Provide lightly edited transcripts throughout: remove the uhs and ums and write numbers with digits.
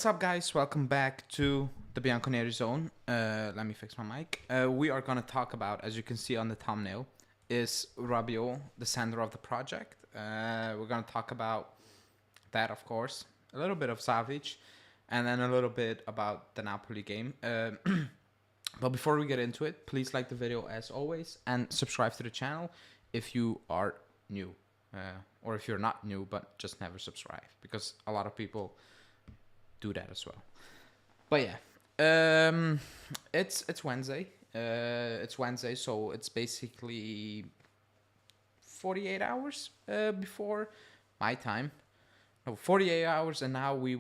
What's up, guys? Welcome back to the Bianconeri Zone. Let me fix my mic. We are going to talk about, as you can see on the thumbnail, is Rabiot the center of the project? We're going to talk about that, of course, a little bit of Savic, and then a little bit about the Napoli game. But before we get into it, please like the video as always and subscribe to the channel if you are new. Or if you're not new but just never subscribe, because a lot of people do that as well. But yeah, it's Wednesday. It's Wednesday, so it's basically 48 hours before my time. No, 48 hours, and now we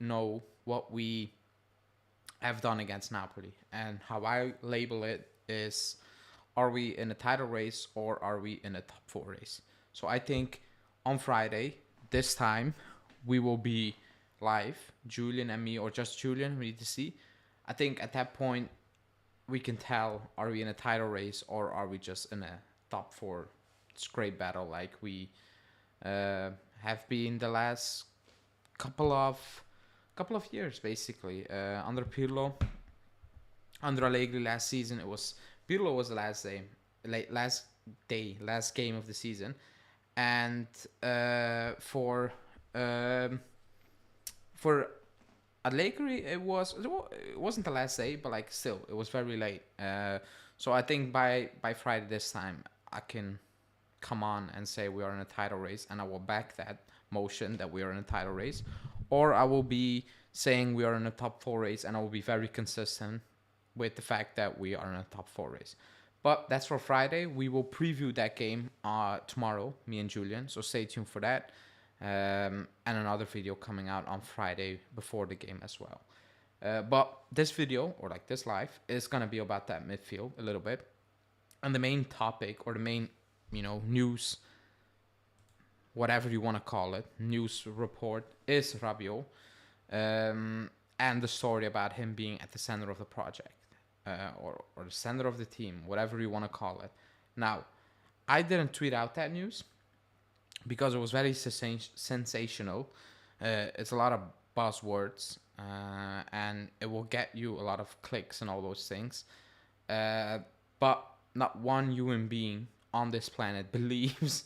know what we have done against Napoli, and how I label it is: are we in a title race or are we in a top 4 race? So I think on Friday, this time, we will be live, Julian and me, or just Julian, we need to see. I think at that point, we can tell, are we in a title race or are we just in a top 4 scrape battle like we have been the last couple of years, basically. Under Pirlo, under Allegri last season, Pirlo was the last game of the season. And for Allegri, it wasn't the last day, but like still, it was very late. So I think by Friday this time, I can come on and say we are in a title race, and I will back that motion that we are in a title race, or I will be saying we are in a top 4 race, and I will be very consistent with the fact that we are in a top 4 race. But that's for Friday. We will preview that game tomorrow, me and Julian. So stay tuned for that. And another video coming out on Friday before the game as well. But this video, or like this live, is going to be about that midfield a little bit. And the main topic, or the main, news, whatever you want to call it, news report, is Rabiot. And the story about him being at the center of the project. Or the center of the team, whatever you want to call it. Now, I didn't tweet out that news because it was very sensational. It's a lot of buzzwords, and it will get you a lot of clicks and all those things. But not one human being on this planet believes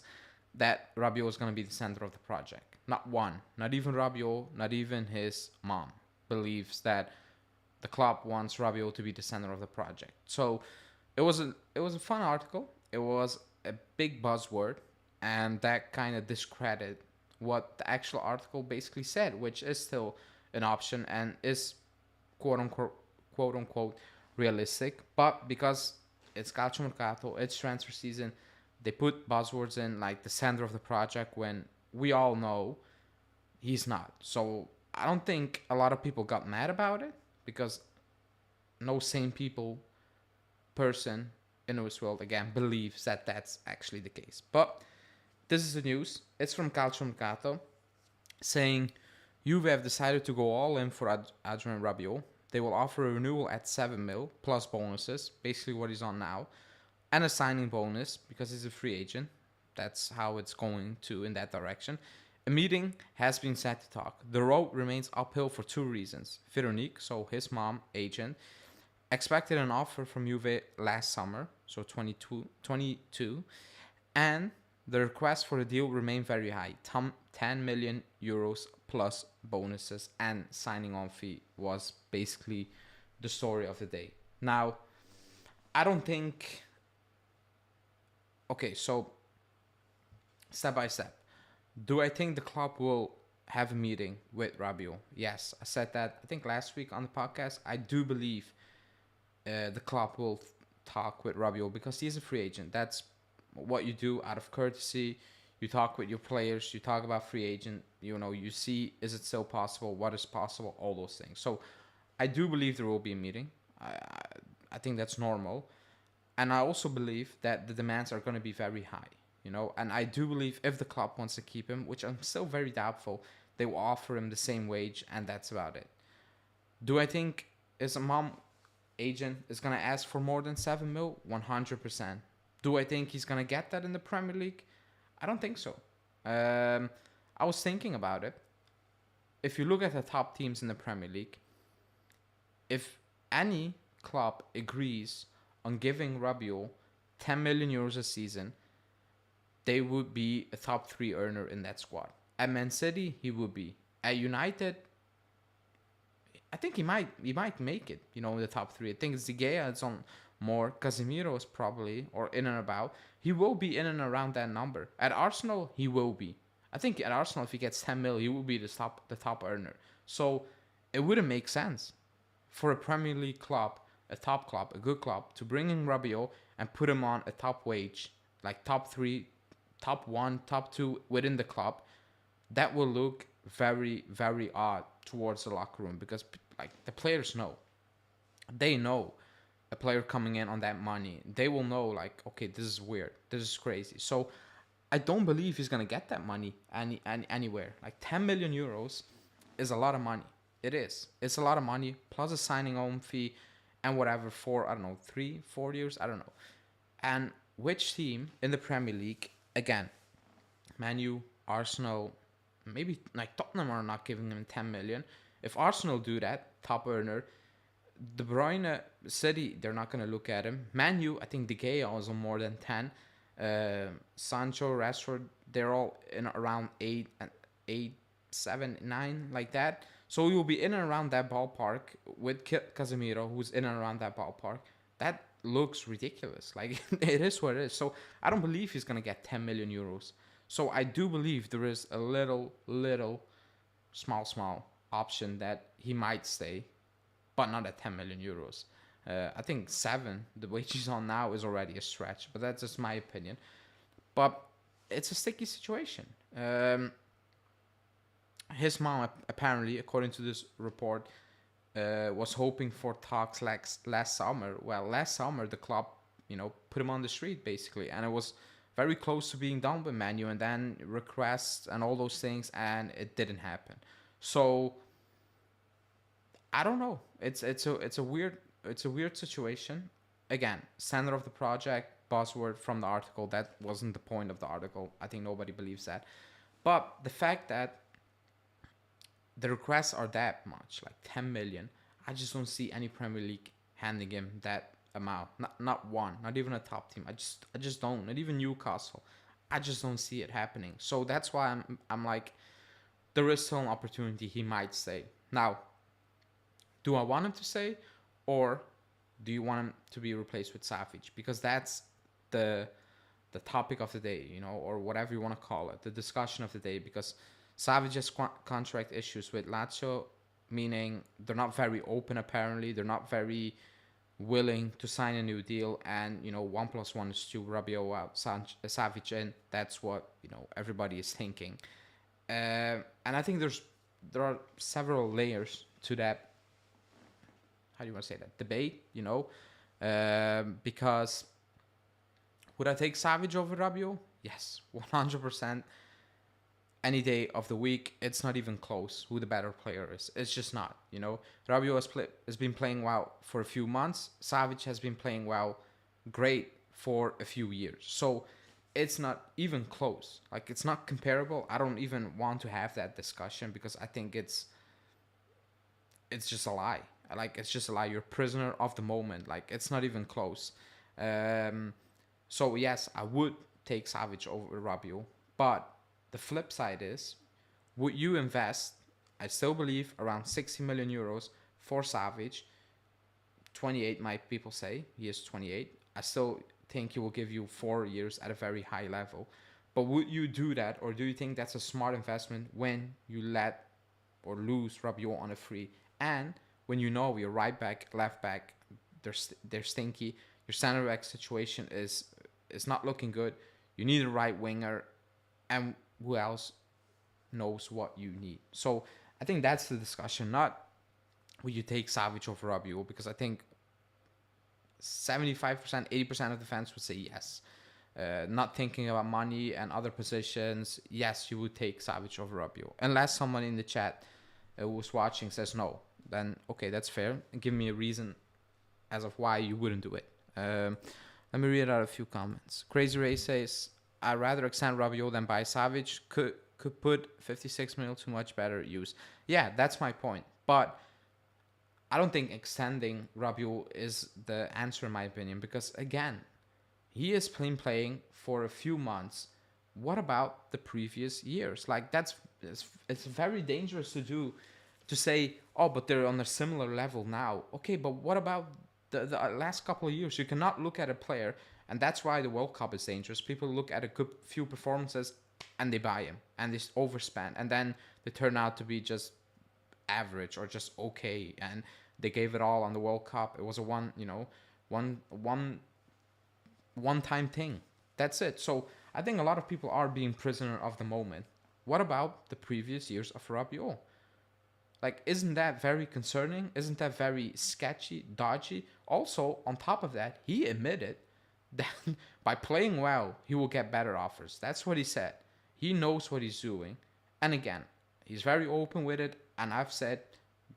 that Rabiot is going to be the center of the project. Not one. Not even Rabiot, not even his mom believes that the club wants Rabiot to be the center of the project. So it was a fun article. It was a big buzzword, and that kind of discredited what the actual article basically said, which is still an option and is quote unquote realistic. But because it's calcio mercato, it's transfer season, they put buzzwords in like the center of the project when we all know he's not. So I don't think a lot of people got mad about it, because no sane person in this world, again, believes that that's actually the case. But this is the news. It's from Calcio Mercato, saying Juve have decided to go all in for Adrien Rabiot. They will offer a renewal at 7 mil plus bonuses, basically what he's on now, and a signing bonus because he's a free agent. That's how it's going to in that direction. A meeting has been set to talk. The road remains uphill for 2 reasons. Veronique, so his mom, agent, expected an offer from Juve last summer, so 22, and the request for the deal remained very high. 10 million euros plus bonuses and signing on fee was basically the story of the day. Now, I don't think... Okay, so step by step. Do I think the club will have a meeting with Rabiot? Yes, I said that, I think, last week on the podcast. I do believe the club will talk with Rabiot because he's a free agent. That's what you do out of courtesy. You talk with your players. You talk about free agent. You see, is it still possible? What is possible? All those things. So I do believe there will be a meeting. I think that's normal. And I also believe that the demands are going to be very high. And I do believe if the club wants to keep him, which I'm still very doubtful, they will offer him the same wage, and that's about it. Do I think his mom agent is going to ask for more than 7 mil? 100%. Do I think he's going to get that in the Premier League? I don't think so. I was thinking about it. if you look at the top teams in the Premier League, if any club agrees on giving Rabiot 10 million euros a season, they would be a top 3 earner in that squad. At Man City, he would be. At United, I think he might make it, in the top 3. I think De Gea is on more. Casemiro is probably, or in and about. He will be in and around that number. At Arsenal, he will be. I think at Arsenal, if he gets 10 mil, he will be the top earner. So it wouldn't make sense for a Premier League club, a top club, a good club, to bring in Rabiot and put him on a top wage, like top 3, top 1, top 2 within the club. That will look very, very odd towards the locker room, because like the players know. They know a player coming in on that money. They will know, like, okay, this is weird. This is crazy. So I don't believe he's going to get that money anywhere. Like 10 million euros is a lot of money. It is. It's a lot of money, plus a signing on fee and whatever for, I don't know, 3-4 years. I don't know. And which team in the Premier League, again, Man U, Arsenal, maybe like Tottenham are not giving him 10 million. If Arsenal do that, top earner, De Bruyne, City, they're not going to look at him. Man U, I think De Gea also more than 10. Sancho, Rashford, they're all in around 8, 7, 9, like that. So you'll be in and around that ballpark with Casemiro, who's in and around that ballpark. That looks ridiculous. Like, it is what it is. So I don't believe he's going to get 10 million euros. So I do believe there is a little, small option that he might stay, but not at 10 million euros. I think 7, the wage he's on now, is already a stretch, but that's just my opinion. But it's a sticky situation. His mom, apparently, according to this report, was hoping for talks last summer. Well, last summer, the club, put him on the street, basically, and it was very close to being done with Man U, and then requests and all those things, and it didn't happen. So I don't know. It's a weird situation. Again, center of the project, buzzword from the article. That wasn't the point of the article. I think nobody believes that. But the fact that the requests are that much, like 10 million, I just don't see any Premier League handing him that amount. Not one, not even a top team. I just don't. Not even Newcastle. I just don't see it happening. So that's why I'm like, there is still an opportunity he might stay. Now, do I want him to stay, or do you want him to be replaced with Savic? Because that's the topic of the day, or whatever you want to call it, the discussion of the day. Because Savic has contract issues with Lazio, meaning they're not very open. Apparently, they're not very willing to sign a new deal, and 1 + 1 is 2. Rabiot out, Savic in. That's what everybody is thinking, and I think there are several layers to that. How do you want to say that? Debate, because would I take Savic over Rabiot? Yes, 100%. Any day of the week. It's not even close who the better player is. It's just not, Rabiot has been playing well for a few months. Savic has been playing well, great, for a few years. So it's not even close. Like, it's not comparable. I don't even want to have that discussion, because I think it's just a lie. Like, it's just a lie. You're a prisoner of the moment. Like, it's not even close. So yes, I would take Savic over Rabiot, but the flip side is, would you invest, I still believe, around 60 million euros for Savic? 28, my people say. He is 28. I still think he will give you 4 years at a very high level. But would you do that, or do you think that's a smart investment when you let or lose Rabiot on a free? And when your right back, left back, they're stinky. Your center back situation is not looking good. You need a right winger, and who else knows what you need? So I think that's the discussion, not will you take Savic over Rabiot, because I think 75%, 80% of the fans would say yes. Not thinking about money and other positions, yes, you would take Savic over Rabiot. Unless someone in the chat who was watching says no, then okay, that's fair. And give me a reason as of why you wouldn't do it. Let me read out a few comments. Crazy Ray says, I'd rather extend Rabiot than buy Savic. could put 56 mil to much better use. Yeah, that's my point. But I don't think extending Rabiot is the answer in my opinion, because again, he is playing for a few months. What about the previous years? Like it's very dangerous to do, to say, oh, but they're on a similar level now. Okay, but what about the last couple of years? You cannot look at a player, and that's why the World Cup is dangerous. People look at a good few performances and they buy him and they overspend, and then they turn out to be just average or just okay, and they gave it all on the World Cup. It was a one time thing. That's it. So I think a lot of people are being prisoner of the moment. What about the previous years of Rabiot? Like, isn't that very concerning? Isn't that very sketchy, dodgy? Also, on top of that, he admitted that by playing well, he will get better offers. That's what he said. He knows what he's doing. And again, he's very open with it. And I've said,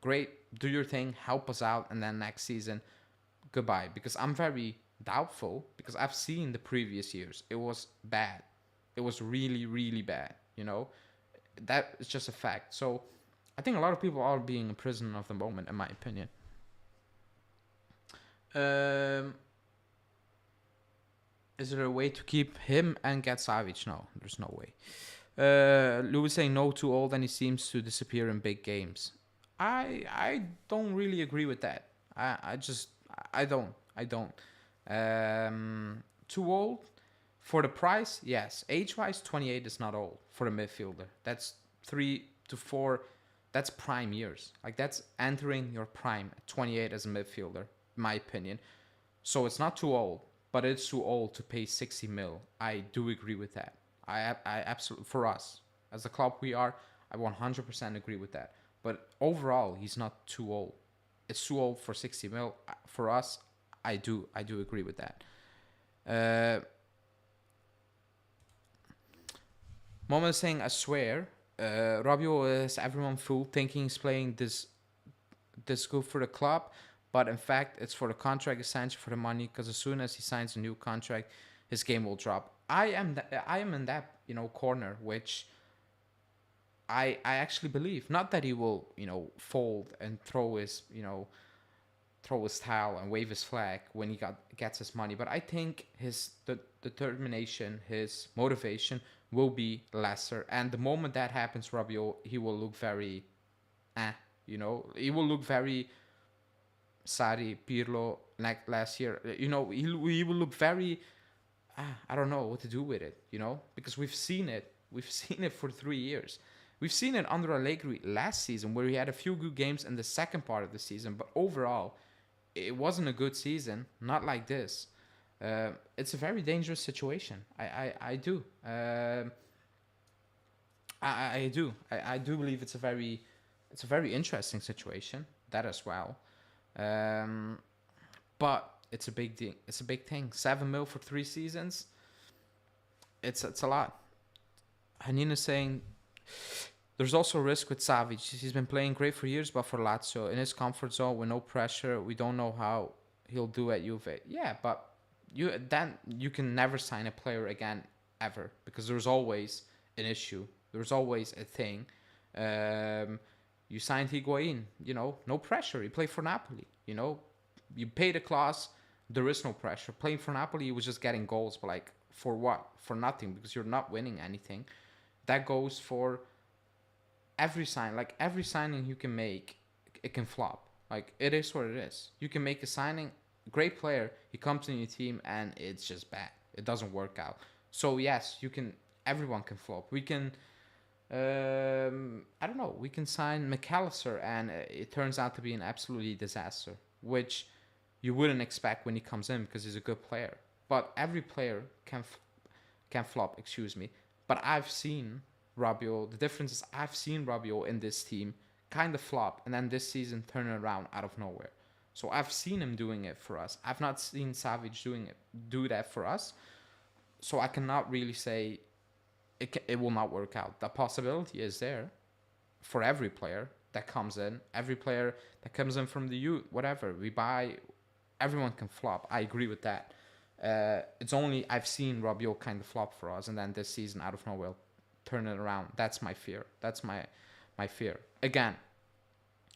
great, do your thing, help us out. And then next season, goodbye. Because I'm very doubtful, because I've seen the previous years. It was bad. It was really, really bad. That is just a fact. So I think a lot of people are being a prisoner of the moment, in my opinion. Is there a way to keep him and get Savic? No, there's no way. Lou is saying no, too old, and he seems to disappear in big games. I don't really agree with that. I don't. Too old for the price, yes. Age-wise, 28 is not old for a midfielder. That's 3 to 4. That's prime years. Like, that's entering your prime at 28 as a midfielder, in my opinion. So it's not too old, but it's too old to pay 60 mil. I do agree with that. I absolutely, for us, as the club we are, I 100% agree with that. But overall, he's not too old. It's too old for 60 mil. For us, I do agree with that. Moment is saying, I swear, Rabiot is everyone fooled, thinking he's playing this good for the club, but in fact, it's for the contract, essential for the money, because as soon as he signs a new contract, his game will drop. I am in that corner, which I actually believe. Not that he will fold and throw his towel and wave his flag when he gets his money, but I think the determination, his motivation will be lesser, and the moment that happens, Rabiot, he will look very he will look very Sarri, Pirlo, like last year. He will look very I don't know what to do with it, because we've seen it for 3 years. We've seen it under Allegri last season, where he had a few good games in the second part of the season, but overall it wasn't a good season. Not like this. It's a very dangerous situation. I do. I do. I do believe it's a very interesting situation. That as well. But it's a big thing. It's a big thing. 7 mil for 3 seasons. It's a lot. Hanina's saying there's also a risk with Savic. He's been playing great for years, but for Lazio, in his comfort zone with no pressure, we don't know how he'll do at Juve. Yeah, but you can never sign a player again ever, because there's always an issue. There's always a thing. You signed Higuain, no pressure. He played for Napoli, You paid a clause, there is no pressure. Playing for Napoli, he was just getting goals, but like, for what? For nothing, because you're not winning anything. That goes for every sign. Like, every signing you can make, it can flop. Like, it is what it is. You can make a signing, great player, he comes in your team, and it's just bad. It doesn't work out. So yes, everyone can flop. We can I don't know, we can sign McAllister and it turns out to be an absolutely disaster, which you wouldn't expect when he comes in, because he's a good player. But every player can flop, excuse me. But I've seen Rabiot, the difference is I've seen Rabiot in this team kind of flop, and then this season turn it around out of nowhere. So I've seen him doing it for us. I've not seen Savic do that for us. So I cannot really say it will not work out. The possibility is there for every player that comes in. Every player that comes in from the youth, whatever, we buy, everyone can flop. I agree with that. It's only I've seen Rabiot kind of flop for us, and then this season out of nowhere turn it around. That's my fear. That's my fear. Again,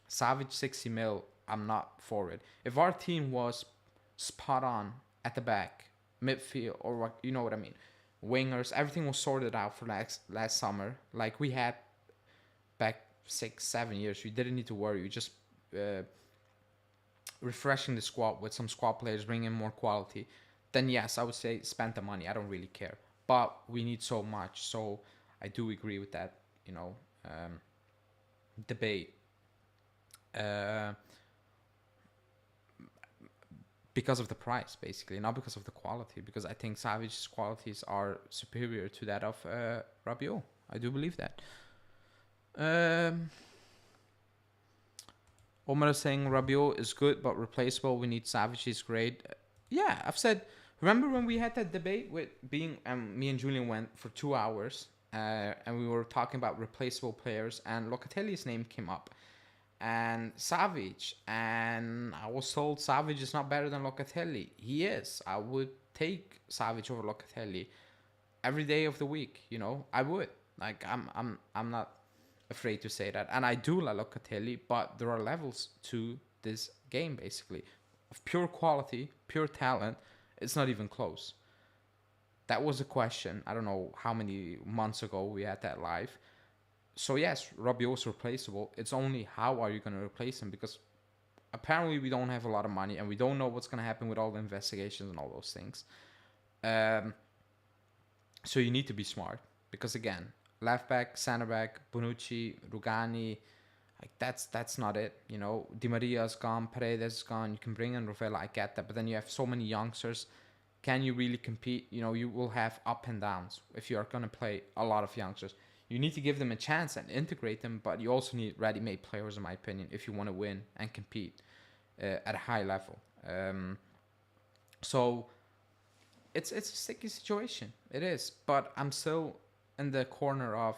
Savic 60 mil, I'm not for it. If our team was spot on at the back, midfield, or what, you know what I mean, wingers, everything was sorted out for last summer, like we had back 6-7 years. We didn't need to worry. We just refreshing the squad with some squad players, bringing in more quality. Then yes, I would say spend the money. I don't really care, but we need so much. So I do agree with that. Debate. Because of the price, basically, not because of the quality. Because I think Savic's qualities are superior to that of Rabiot. I do believe that. Omar is saying Rabiot is good but replaceable. We need Savic. He's great. Yeah, I've said. Remember when we had that debate with me and Julian went for 2 hours, and we were talking about replaceable players, and Locatelli's name came up, and Savic, and I was told Savic is not better than Locatelli. He is. I would take Savic over Locatelli every day of the week. I would. Like I'm not afraid to say that, and I do like Locatelli, but there are levels to this game, basically, of pure quality, pure talent. It's not even close. That was a question. I don't know how many months ago we had that live. So yes, Rabiot's replaceable. It's only how are you going to replace him? Because apparently we don't have a lot of money, and we don't know what's going to happen with all the investigations and all those things. So you need to be smart. Because again, left back, center back, Bonucci, Rugani, like that's not it. Di Maria's gone, Paredes is gone. You can bring in Rovella, I get that, but then you have so many youngsters. Can you really compete? You will have up and downs if you are going to play a lot of youngsters. You need to give them a chance and integrate them, but you also need ready-made players, in my opinion, if you want to win and compete at a high level. So it's a sticky situation. It is, but I'm still in the corner of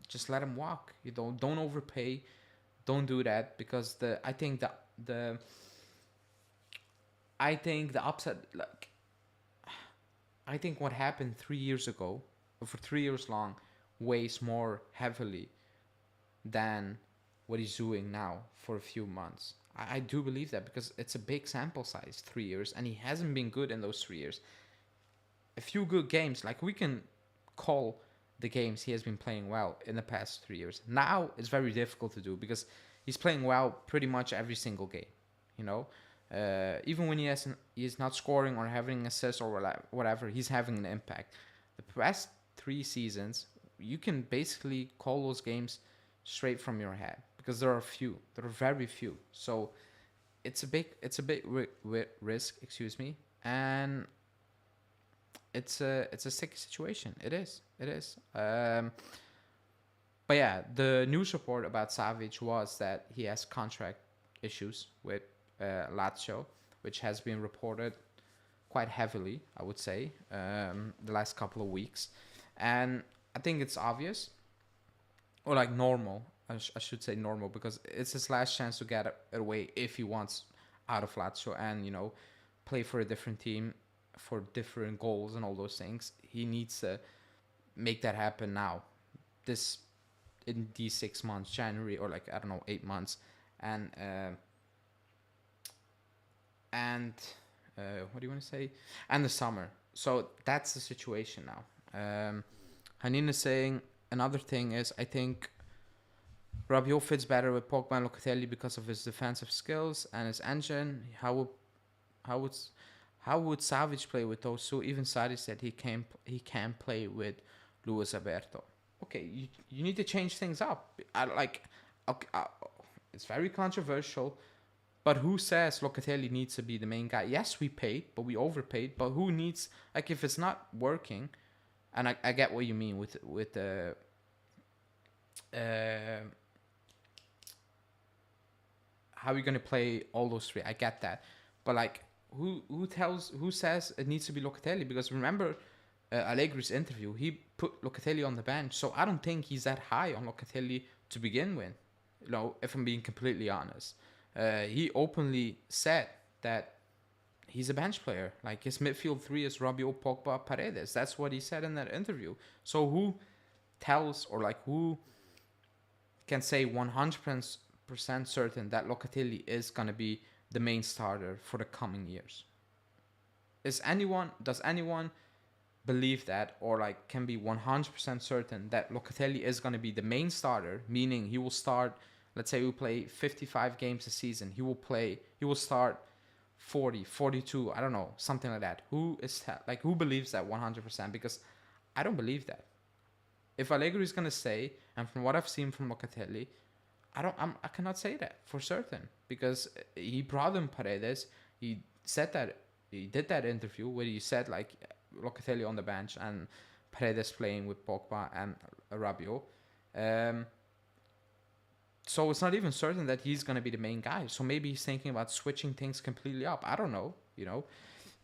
just let him walk. Don't overpay. Don't do that, because I think the upset, like, I think what happened 3 years ago, or for 3 years long, weighs more heavily than what he's doing now for a few months. I do believe that, because it's a big sample size, 3 years, and he hasn't been good in those 3 years. A few good games, like we can call the games he has been playing well in the past 3 years. Now it's very difficult to do, because he's playing well pretty much every single game. Even when he is not scoring or having assists or whatever, he's having an impact. The past 3 seasons, you can basically call those games straight from your head, because there are very few. So it's a big risk, and it's a sticky situation. It is. But yeah, the news report about Savic was that he has contract issues with Lazio, which has been reported quite heavily, I would say, the last couple of weeks. And I think it's obvious, or like normal. I should say normal, because it's his last chance to get it away if he wants out of Lazio and play for a different team for different goals and all those things. He needs to make that happen now, in these 6 months, January, or 8 months, and what do you want to say? And the summer. So that's the situation now. Hanin is saying another thing is, I think Rabiot fits better with Pogba and Locatelli because of his defensive skills and his engine. How would Savic play with those two? Even Sadi said he can play with Luis Alberto. Okay, you need to change things up. It's very controversial, but who says Locatelli needs to be the main guy? Yes, we paid, but we overpaid. But who needs, if it's not working, and I get what you mean with the how are you gonna play all those three? I get that, but who says it needs to be Locatelli? Because remember Allegri's interview, he put Locatelli on the bench, so I don't think he's that high on Locatelli to begin with. If I'm being completely honest, he openly said that he's a bench player. His midfield three is Rabiot, Pogba, Paredes. That's what he said in that interview. So tells, or like who can say 100% certain that Locatelli is gonna be the main starter for the coming years? Does anyone believe that, or like can be 100% certain that Locatelli is gonna be the main starter, meaning he will start, let's say we play 55 games a season, he will start 40, 42, I don't know, something like that. Who believes that 100%? Because I don't believe that. If Allegri is gonna say, and from what I've seen from Locatelli, I cannot say that for certain, because he brought in Paredes. He said that he did that interview where he said like Locatelli on the bench and Paredes playing with Pogba and Rabiot. So it's not even certain that he's gonna be the main guy. So maybe he's thinking about switching things completely up. I don't know.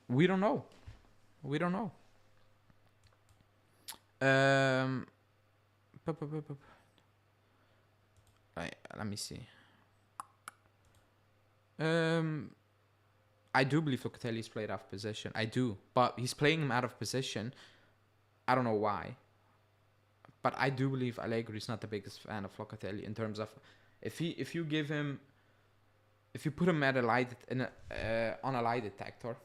We don't know. We don't know. Right, let me see. I do believe Locatelli's played out of position. I do, but he's playing him out of position. I don't know why, but I do believe Allegri is not the biggest fan of Locatelli in terms of if you put him at a lie on a lie detector,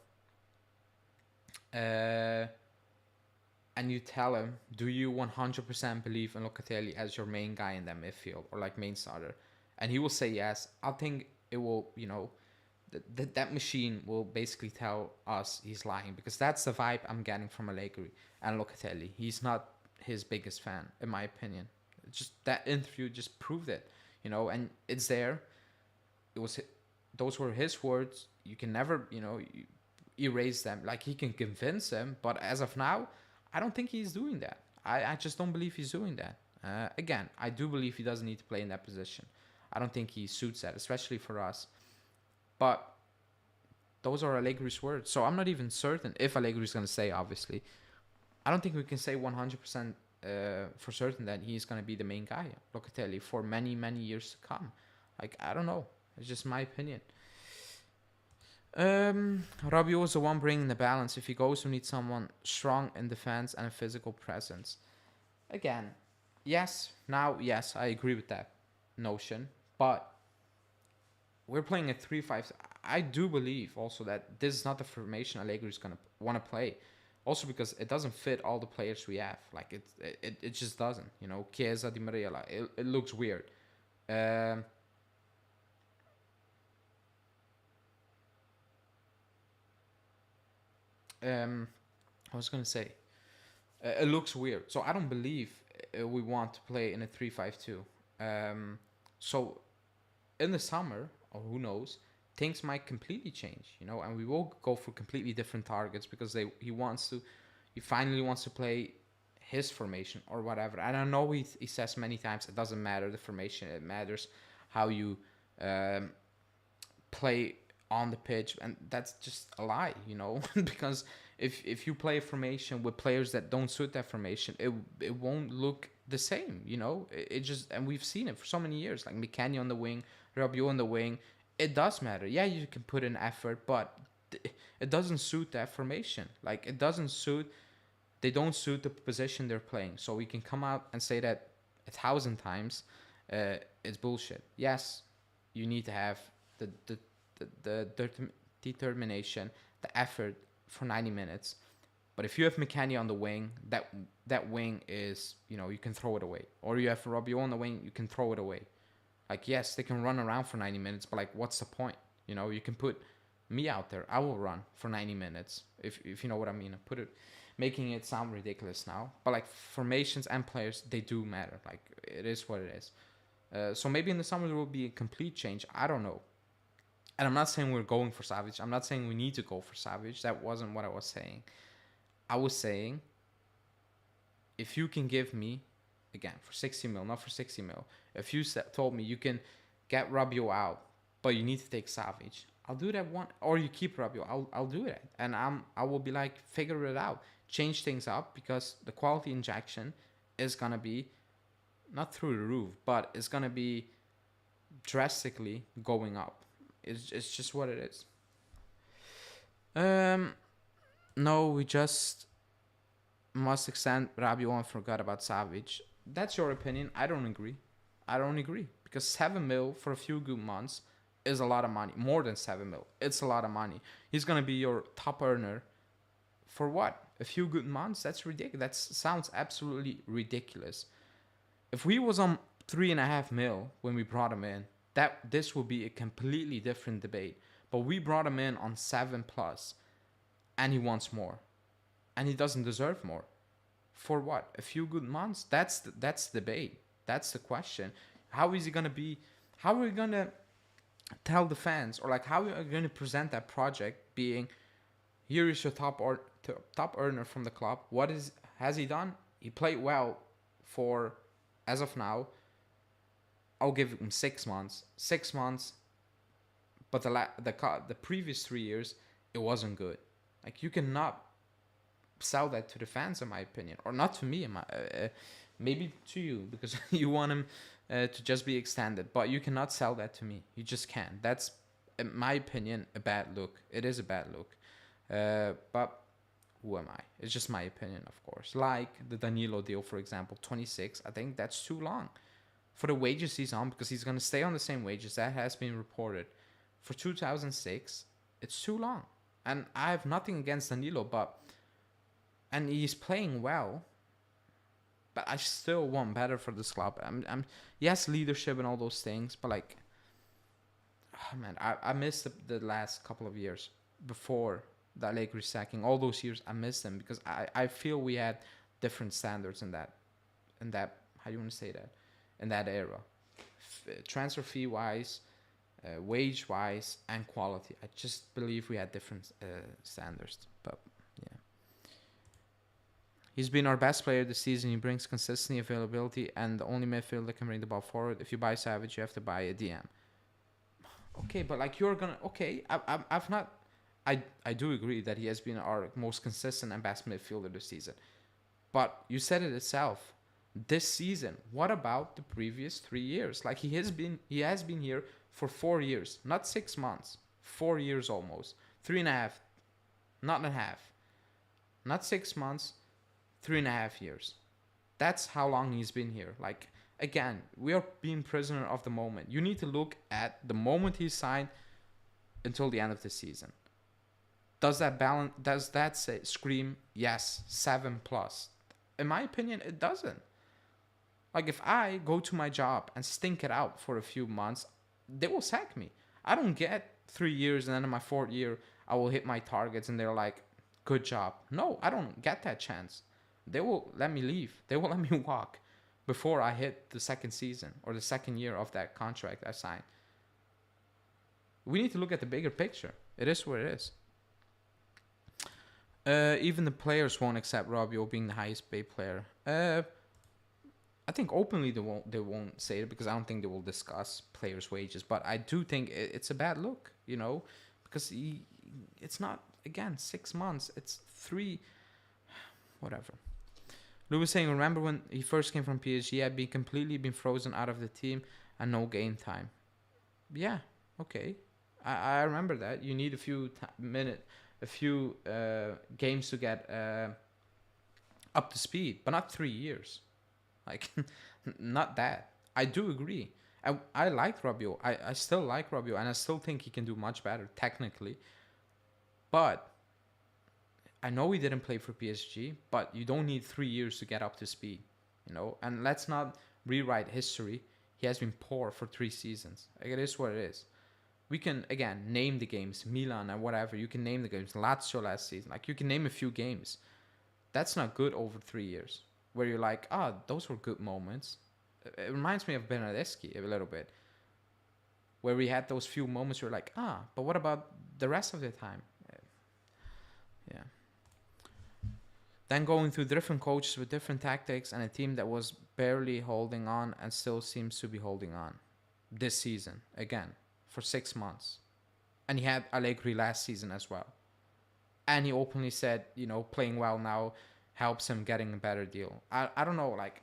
and you tell him, do you 100% believe in Locatelli as your main guy in that midfield or like main starter? And he will say yes. I think it will, that machine will basically tell us he's lying, because that's the vibe I'm getting from Allegri and Locatelli. He's not his biggest fan, in my opinion. Just that interview just proved it, and it's there. Those were his words. You can never, erase them. Like, he can convince them, but as of now, I don't think he's doing that. I just don't believe he's doing that. Again, I do believe he doesn't need to play in that position. I don't think he suits that, especially for us. But those are Allegri's words. So I'm not even certain if Allegri's going to say, obviously. I don't think we can say 100% for certain that he's going to be the main guy, Locatelli, for many, many years to come. Like, I don't know. It's just my opinion. Rabiot is the one bringing the balance. If he goes, we need someone strong in defense and a physical presence. Again, yes, I agree with that notion. But we're playing a 3-5. I do believe also that this is not the formation Allegri is going to want to play. Also because it doesn't fit all the players we have. Like, it just doesn't. Chiesa, Di Maria, like, it looks weird. I was going to say, it looks weird. So I don't believe we want to play in a 3-5-2. So in the summer, or who knows, things might completely change, and we will go for completely different targets because he finally wants to play his formation or whatever. And I know he says many times it doesn't matter the formation, it matters how you play on the pitch, and that's just a lie, because if you play a formation with players that don't suit that formation, it won't look the same, it just, and we've seen it for so many years, like McKennie on the wing, Rabiot on the wing. It does matter. Yeah, you can put in effort, but it doesn't suit that formation. Like, they don't suit the position they're playing. So we can come out and say that 1,000 times. It's bullshit. Yes, you need to have the determination, the effort for 90 minutes. But if you have McKennie on the wing, that wing is, you can throw it away. Or you have Rabiot on the wing, you can throw it away. Like, yes, they can run around for 90 minutes, but like, what's the point? You can put me out there. I will run for 90 minutes, if you know what I mean. Making it sound ridiculous now. But like, formations and players, they do matter. Like, it is what it is. So maybe in the summer there will be a complete change. I don't know. And I'm not saying we're going for Savic. I'm not saying we need to go for Savic. That wasn't what I was saying. I was saying, if you can give me, again, for 60 mil, not for 60 mil. If you told me you can get Rabiot out, but you need to take Savic, I'll do that one. Or you keep Rabiot, I'll do it. And I will be like, figure it out. Change things up, because the quality injection is going to be, not through the roof, but it's going to be drastically going up. It's just what it is. No, we just must extend Rabiot and forgot about Savic. that's your opinion. I don't agree. I don't agree because 7 mil for a few good months is a lot of money. More than 7 mil, it's a lot of money. He's gonna be your top earner for what? A few good months? That's ridiculous. That sounds absolutely ridiculous. If we was on 3.5 mil when we brought him in, this would be a completely different debate. But we brought him in on 7+, and he wants more, and he doesn't deserve more. For what? A few good months? That's debate. That's the question. How is he gonna be? How are we gonna tell the fans, or like how are we gonna present that project? Being, here is your top earner from the club. What has he done? He played well for, as of now, I'll give him 6 months. 6 months, but the previous 3 years it wasn't good. Like, you cannot sell that to the fans, in my opinion, or not to me. Maybe to you because you want him to just be extended, but you cannot sell that to me. You just can't. That's, in my opinion, a bad look. It is a bad look. But who am I? It's just my opinion, of course. Like the Danilo deal, for example, 26. I think that's too long for the wages he's on, because he's going to stay on the same wages. That has been reported. For 2006, it's too long. And I have nothing against Danilo, and he's playing well, but I still want better for this club. Yes, leadership and all those things, but like, oh man, I missed the last couple of years before the Allegri sacking. All those years, I missed them because I feel we had different standards in that, how do you want to say that? In that era. Transfer fee wise, wage wise, and quality. I just believe we had different standards. But yeah. He's been our best player this season. He brings consistency, availability, and the only midfielder that can bring the ball forward. If you buy Savage, you have to buy a DM. Okay, but like, you're gonna, okay, I've not, I do agree that he has been our most consistent and best midfielder this season. But you said it itself. This season, what about the previous 3 years? Like, he has been here for 4 years, not 6 months, 4 years almost, 3.5, not a half, not 6 months, 3.5 years. That's how long he's been here. Like, again, we are being prisoner of the moment. You need to look at the moment he signed until the end of the season. Does that balance? Does that scream yes, 7+? In my opinion, it doesn't. Like, if I go to my job and stink it out for a few months, they will sack me. I don't get 3 years and then in my 4th year I will hit my targets and they're like, good job. No, I don't get that chance. They will let me leave. They will let me walk before I hit the second season or the second year of that contract I signed. We need to look at the bigger picture. It is what it is. Even the players won't accept Rabiot being the highest paid player. I think openly they won't say it, because I don't think they will discuss players' wages. But I do think it's a bad look, because it's not, again, 6 months. It's 3, whatever. Lou was saying, remember when he first came from PSG, he had completely been frozen out of the team and no game time. Yeah, okay. I remember that. You need a few games to get up to speed, but not 3 years. Like, not that. I do agree. I like Rabiot. I still like Rabiot, and I still think he can do much better technically. But I know he didn't play for PSG, but you don't need 3 years to get up to speed, And let's not rewrite history. He has been poor for 3 seasons. Like, it is what it is. We can, again, name the games, Milan and whatever. You can name the games, Lazio last season. Like, you can name a few games. That's not good over 3 years, where you're like, those were good moments. It reminds me of Bernardeschi a little bit, where we had those few moments where you're like, but what about the rest of the time? Yeah. Then going through different coaches with different tactics and a team that was barely holding on and still seems to be holding on this season, again, for 6 months. And he had Allegri last season as well. And he openly said, playing well now helps him getting a better deal. I don't know, like,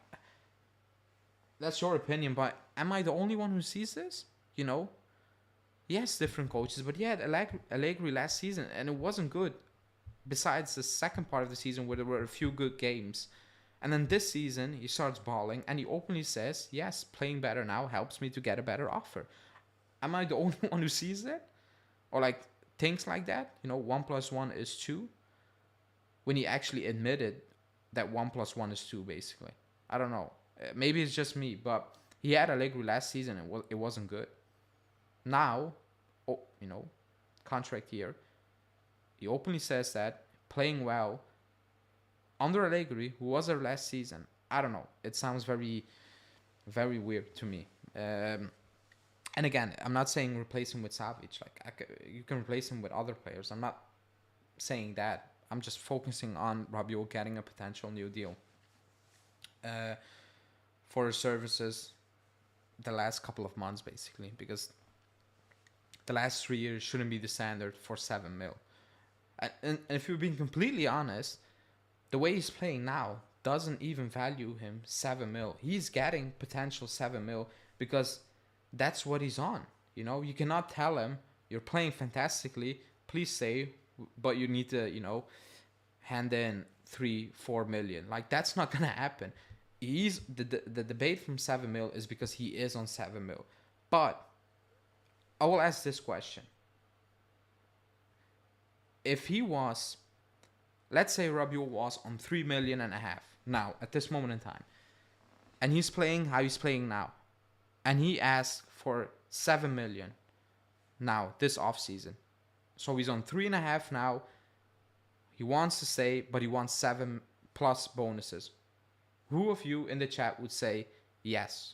that's your opinion, but am I the only one who sees this? Yes, different coaches, but he had Allegri last season, and it wasn't good. Besides the second part of the season where there were a few good games, And then this season, he starts balling and he openly says, yes, playing better now helps me to get a better offer. Am I the only one who sees that? Or like things like that? 1 plus 1 is 2. When he actually admitted that 1 plus 1 is 2, basically. I don't know. Maybe it's just me, but he had Allegri last season and it wasn't good. Now, contract year, he openly says that playing well under Allegri, who was there last season. I don't know. It sounds very, very weird to me. And again, I'm not saying replace him with Savic. You can replace him with other players. I'm not saying that. I'm just focusing on Rabiot getting a potential new deal for his services the last couple of months, basically, because the last 3 years shouldn't be the standard for 7 mil. And if you're being completely honest, the way he's playing now doesn't even value him 7 mil. He's getting potential 7 mil because that's what he's on. You cannot tell him you're playing fantastically, please stay, but you need to, hand in 3-4 million. Like, that's not gonna happen. He's the debate from 7 mil is because he is on 7 mil. But I will ask this question. If he was, let's say Rabiot was on 3.5 million now at this moment in time, and he's playing how he's playing now, and he asks for 7 million now this offseason. So he's on 3.5 now. He wants to stay, but he wants 7 plus bonuses. Who of you in the chat would say, yes,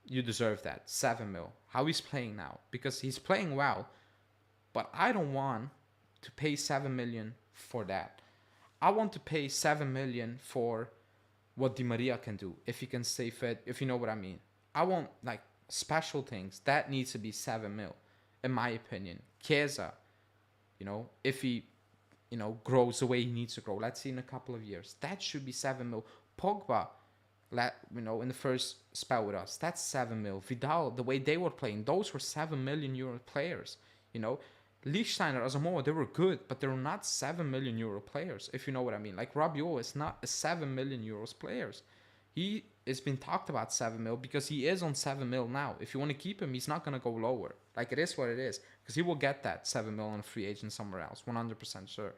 you deserve that, 7 mil? How he's playing now. Because he's playing well, but I don't want to pay 7 million for that. I want to pay 7 million for what Di Maria can do, if he can stay fit, if you know what I mean. I want, like, special things. That needs to be 7 mil, in my opinion. Chiesa, if he, grows the way he needs to grow. Let's see in a couple of years. That should be 7 mil. Pogba, in the first spell with us, that's 7 mil. Vidal, the way they were playing, those were 7 million euro players. Lichtsteiner, Asamoah, they were good, but they were not 7 million euro players, if you know what I mean. Like, Rabiot is not a 7 million euros players. He is being talked about 7 mil because he is on 7 mil now. If you want to keep him, he's not going to go lower. Like, it is what it is. Because he will get that 7 mil on a free agent somewhere else, 100% sure.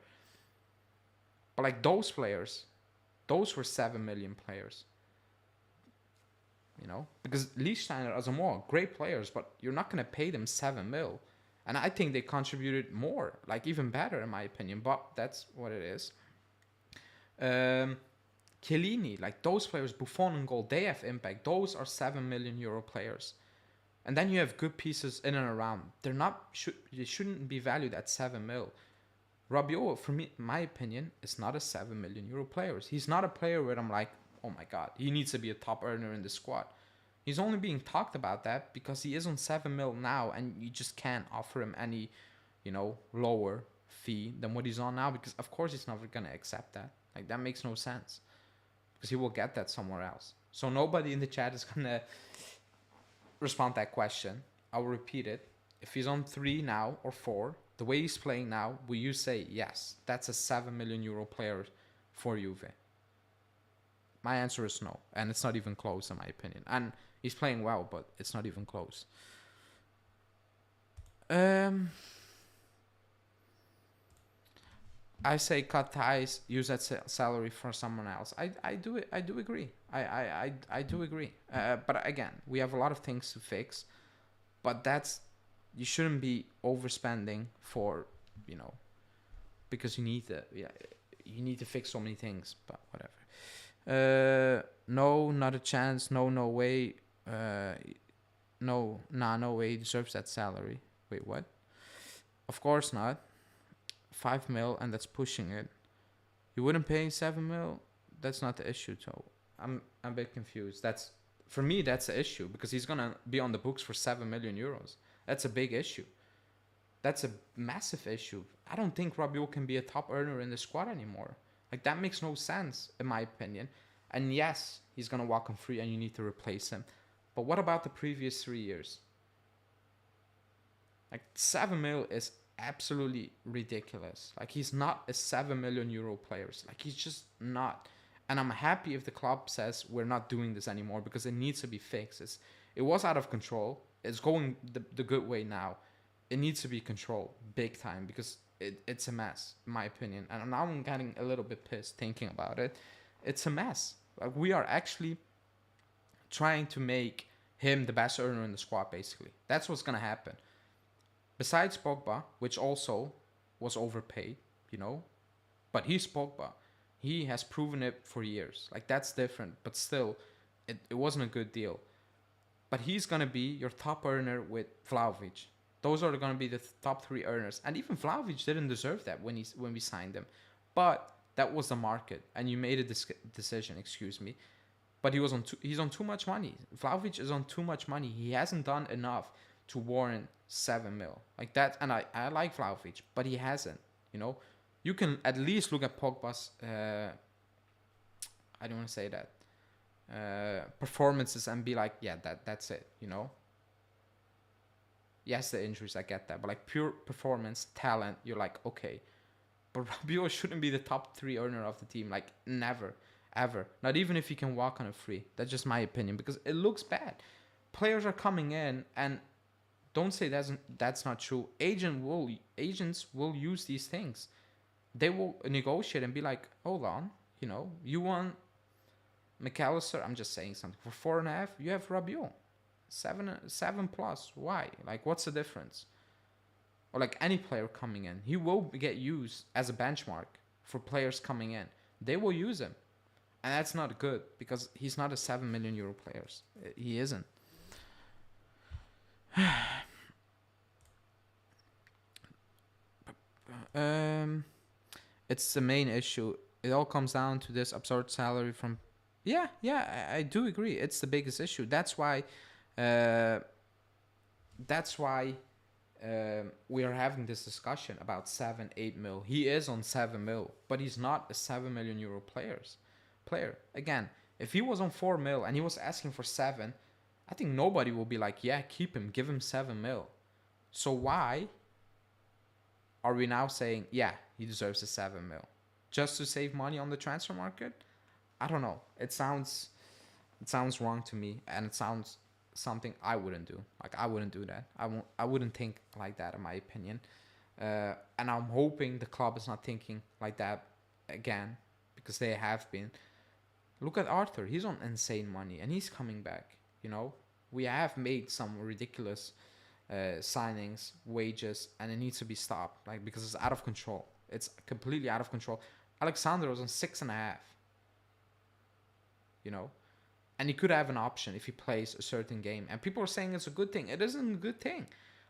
But, like, those players, those were 7 million players. Because Lichtsteiner, Asamoah, great players, but you're not going to pay them 7 mil. And I think they contributed more, like even better in my opinion, but that's what it is. Chiellini, like those players, Buffon and goal, they have impact. Those are 7 million euro players. And then you have good pieces in and around. They shouldn't be valued at 7 mil. Rabiot, for me, my opinion, is not a 7 million euro player. He's not a player where I'm like, oh my God, he needs to be a top earner in the squad. He's only being talked about that because he is on 7 mil now and you just can't offer him any, lower fee than what he's on now because, of course, he's never going to accept that. Like, that makes no sense because he will get that somewhere else. So nobody in the chat is going to respond to that question. I'll repeat it. If he's on 3 now or 4, the way he's playing now, will you say, yes, that's a 7 million euro player for Juve? My answer is no. And it's not even close, in my opinion. And he's playing well, but it's not even close. I say cut ties, use that salary for someone else. I do agree. I do agree. But again, we have a lot of things to fix. But you shouldn't be overspending for, because you need to fix so many things. But whatever. No, not a chance. No way. No way he deserves that salary. Wait, what? Of course not. 5 mil, and that's pushing it. You wouldn't pay 7 mil? That's not the issue, so I'm a bit confused. For me, that's the issue, because he's gonna be on the books for 7 million euros. That's a big issue. That's a massive issue. I don't think Rabiot can be a top earner in the squad anymore. Like, that makes no sense, in my opinion. And yes, he's going to walk on free and you need to replace him. But what about the previous 3 years? Like, 7 mil is absolutely ridiculous. Like, he's not a 7 million euro player. Like, he's just not. And I'm happy if the club says we're not doing this anymore, because it needs to be fixed. It was out of control. It's going the good way now. It needs to be controlled big time, because it's a mess, in my opinion. And now I'm getting a little bit pissed thinking about it. It's a mess. Like, we are actually trying to make him the best earner in the squad, basically. That's what's going to happen. Besides Pogba, which also was overpaid, but he's Pogba. He has proven it for years. Like, that's different, but still, it wasn't a good deal. But he's going to be your top earner with Vlahovic. Those are going to be the top 3 earners. And even Vlahovic didn't deserve that when we signed him. But that was the market, and you made a decision, But he's on too much money. Vlahovic is on too much money. He hasn't done enough to warrant 7 mil. Like that, and I like Vlahovic, but he hasn't, You can at least look at Pogba's, I don't want to say that, performances and be like, yeah, that's it, Yes, the injuries, I get that. But like pure performance, talent, you're like, okay. But Rabiot shouldn't be the top 3 earner of the team. Like, never, ever. Not even if he can walk on a free. That's just my opinion, because it looks bad. Players are coming in, and don't say that's not true. Agents will use these things. They will negotiate and be like, hold on, you want McAllister, I'm just saying something, for 4.5, you have Rabiot. 7 plus. Why? Like, what's the difference? Or like any player coming in, he will get used as a benchmark for players coming in. They will use him, and that's not good, because he's not a 7 million euro player. He isn't. It's the main issue. It all comes down to this absurd salary from. Yeah, I do agree. It's the biggest issue. That's why. We are having this discussion about 7-8 mil. He is on 7 mil, but he's not a 7 million euro player. Again, if he was on 4 mil and he was asking for 7, I think nobody will be like, yeah, keep him, give him 7 mil. So why are we now saying, yeah, he deserves a 7 mil? Just to save money on the transfer market? I don't know. It sounds wrong to me, and it sounds something I wouldn't do. Like, I wouldn't do that. I wouldn't think like that, in my opinion. And I'm hoping the club is not thinking like that again, because they have been. Look at Arthur. He's on insane money, and he's coming back. We have made some ridiculous signings, wages, and it needs to be stopped. Like, because it's out of control. It's completely out of control. Alexander was on 6.5. And he could have an option if he plays a certain game. And people are saying it's a good thing. It isn't a good thing.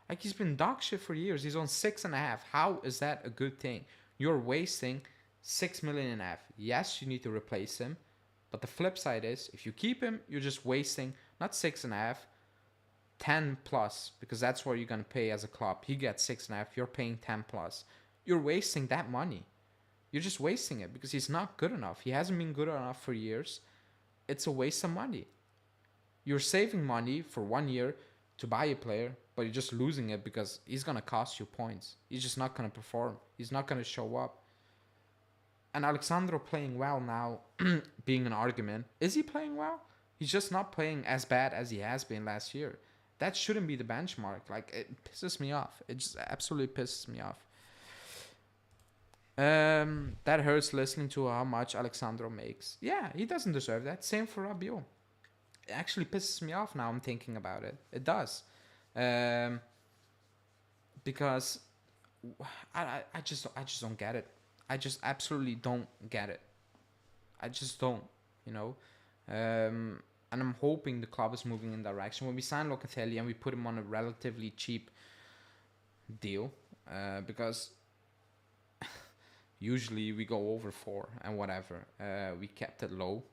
Like, he's been dog shit for years. He's on 6.5. How is that a good thing? You're wasting 6.5 million. Yes, you need to replace him. But the flip side is, if you keep him, you're just wasting not 6.5, 10 plus, because that's what you're going to pay as a club. He gets 6.5. You're paying 10 plus. You're wasting that money. You're just wasting it because he's not good enough. He hasn't been good enough for years. It's a waste of money. You're saving money for 1 year to buy a player, but you're just losing it because he's going to cost you points. He's just not going to perform. He's not going to show up. And Alexandro playing well now, being an argument. Is he playing well? He's just not playing as bad as he has been last year. That shouldn't be the benchmark. Like, it pisses me off. It just absolutely pisses me off. That hurts listening to how much Alexandro makes. Yeah, he doesn't deserve that. Same for Rabiot. It actually pisses me off now I'm thinking about it. It does. Because I just don't get it. I just absolutely don't get it. I just don't, And I'm hoping the club is moving in that direction. When we signed Locatelli and we put him on a relatively cheap deal, because usually we go over 4 and whatever. We kept it low.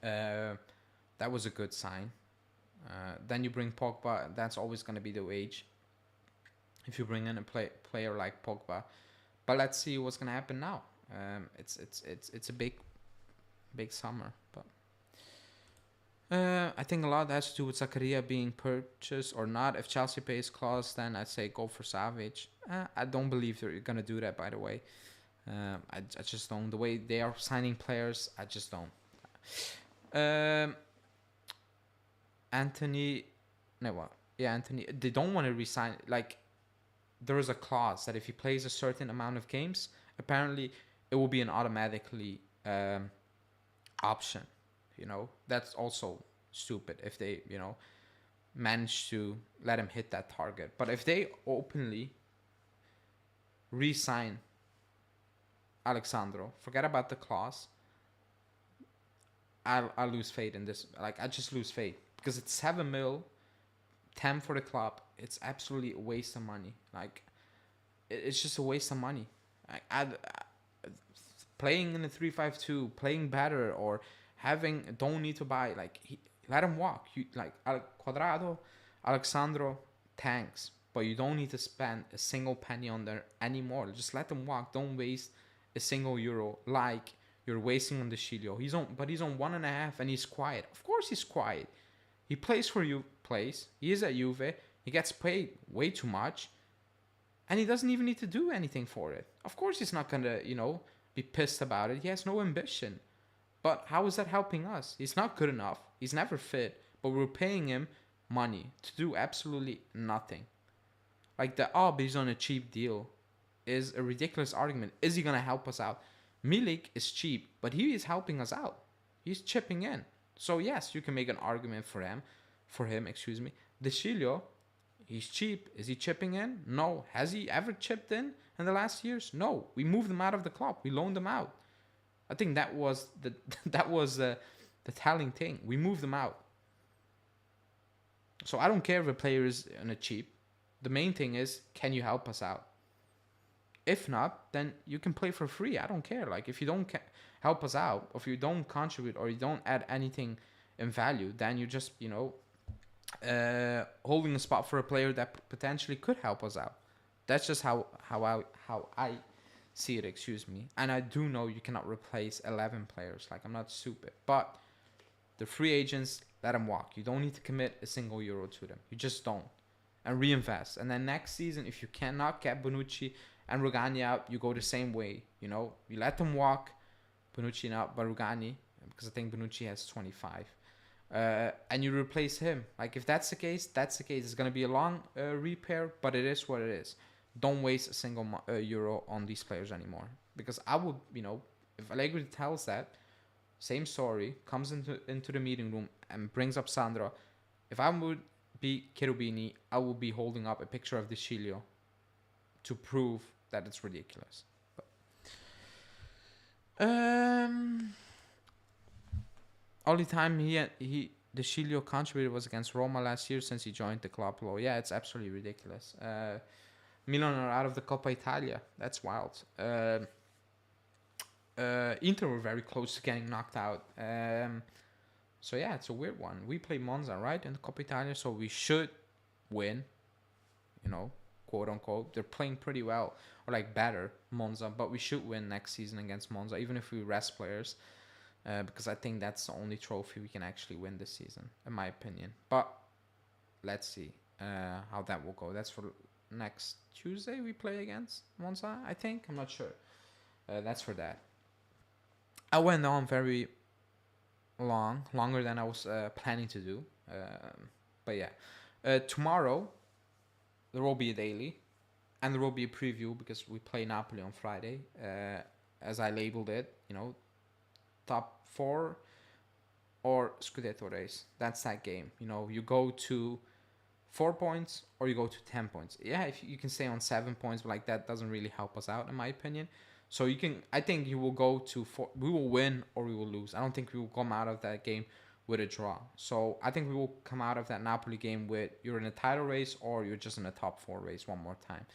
That was a good sign. Then you bring Pogba. That's always going to be the wage. If you bring in a player like Pogba, but let's see what's going to happen now. It's a big summer, but I think a lot has to do with Zakaria being purchased or not. If Chelsea pays clause, then I'd say go for Savic. I don't believe they're going to do that, by the way. I just don't. The way they are signing players, I just don't. Anthony, no what? Yeah, Anthony. They don't want to resign. Like, there is a clause that if he plays a certain amount of games, apparently it will be an automatically option. That's also stupid if they manage to let him hit that target. But if they openly re-sign Alexandro, forget about the clause. I'll lose faith in this. Like, I just lose faith because it's 7 mil, 10 for the club. It's absolutely a waste of money. Like, it's just a waste of money. Playing in a 3-5-2, playing better, or don't need to buy. Like, let him walk. Cuadrado, Alexandro, tanks, but you don't need to spend a single penny on there anymore. Just let them walk. Don't waste a single euro like you're wasting on the Chilio. He's on 1.5 and he's quiet. Of course he's quiet. He plays for you. He is at Juve. He gets paid way too much, and he doesn't even need to do anything for it. Of course he's not gonna be pissed about it. He has no ambition. But how is that helping us? He's not good enough. He's never fit. But we're paying him money to do absolutely nothing. Like, but he's on a cheap deal is a ridiculous argument. Is he going to help us out? Milik is cheap, but he is helping us out. He's chipping in. So yes, you can make an argument for him. De Chilio, he's cheap. Is he chipping in? No. Has he ever chipped in the last years? No. We moved him out of the club. We loaned him out. I think that was the telling thing. We moved them out. So I don't care if a player is on a cheap. The main thing is, can you help us out? If not, then you can play for free. I don't care. Like, if you don't help us out, or if you don't contribute, or you don't add anything in value, then you're just holding a spot for a player that potentially could help us out. That's just how I see it, and I do know you cannot replace 11 players. Like, I'm not stupid, but the free agents, let them walk. You don't need to commit a single euro to them. You just don't, and reinvest. And then next season, if you cannot get Bonucci and Rugani out, you go the same way. You let them walk, Bonucci out, but Rugani, because I think Bonucci has 25, and you replace him. Like, if that's the case, that's the case. It's gonna be a long repair, but it is what it is. Don't waste a single euro on these players anymore. Because I would, if Allegri tells that, same story, comes into the meeting room and brings up Sandro, if I would be Cherubini, I would be holding up a picture of De Chilio to prove that it's ridiculous. Only time De Chilio contributed was against Roma last year since he joined the club. Well, yeah, it's absolutely ridiculous. Milan are out of the Coppa Italia. That's wild. Inter were very close to getting knocked out. So yeah, it's a weird one. We play Monza, right, in the Coppa Italia, so we should win, quote unquote. They're playing pretty well, or like better, Monza, but we should win next season against Monza, even if we rest players, because I think that's the only trophy we can actually win this season, in my opinion. But let's see how that will go. That's for next Tuesday we play against Monza, I think. I'm not sure. That's for that. I went on very longer than I was planning to do. But yeah. Tomorrow, there will be a daily. And there will be a preview because we play Napoli on Friday. As I labeled it, top 4 or Scudetto race. That's that game. You go to 4 points or you go to 10 points. Yeah, if you can stay on 7 points, but like that doesn't really help us out, in my opinion. So I think you will go to 4. We will win or we will lose. I don't think we will come out of that game with a draw. So I think we will come out of that Napoli game with you're in a title race or you're just in a top 4 race one more time.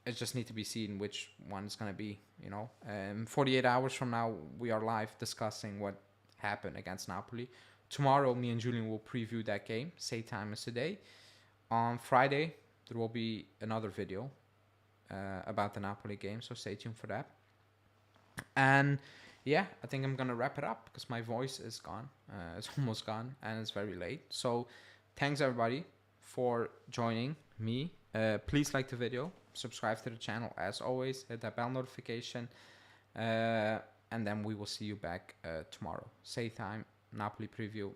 It just need to be seen which one it's going to be, 48 hours from now, we are live discussing what happened against Napoli. Tomorrow, me and Julian will preview that game, same time as today. On Friday, there will be another video about the Napoli game, so stay tuned for that. And yeah, I think I'm going to wrap it up because my voice is gone. It's almost gone and it's very late. So thanks everybody for joining me Please like the video, subscribe to the channel as always, hit that bell notification, and then we will see you back tomorrow. Same time, Napoli preview.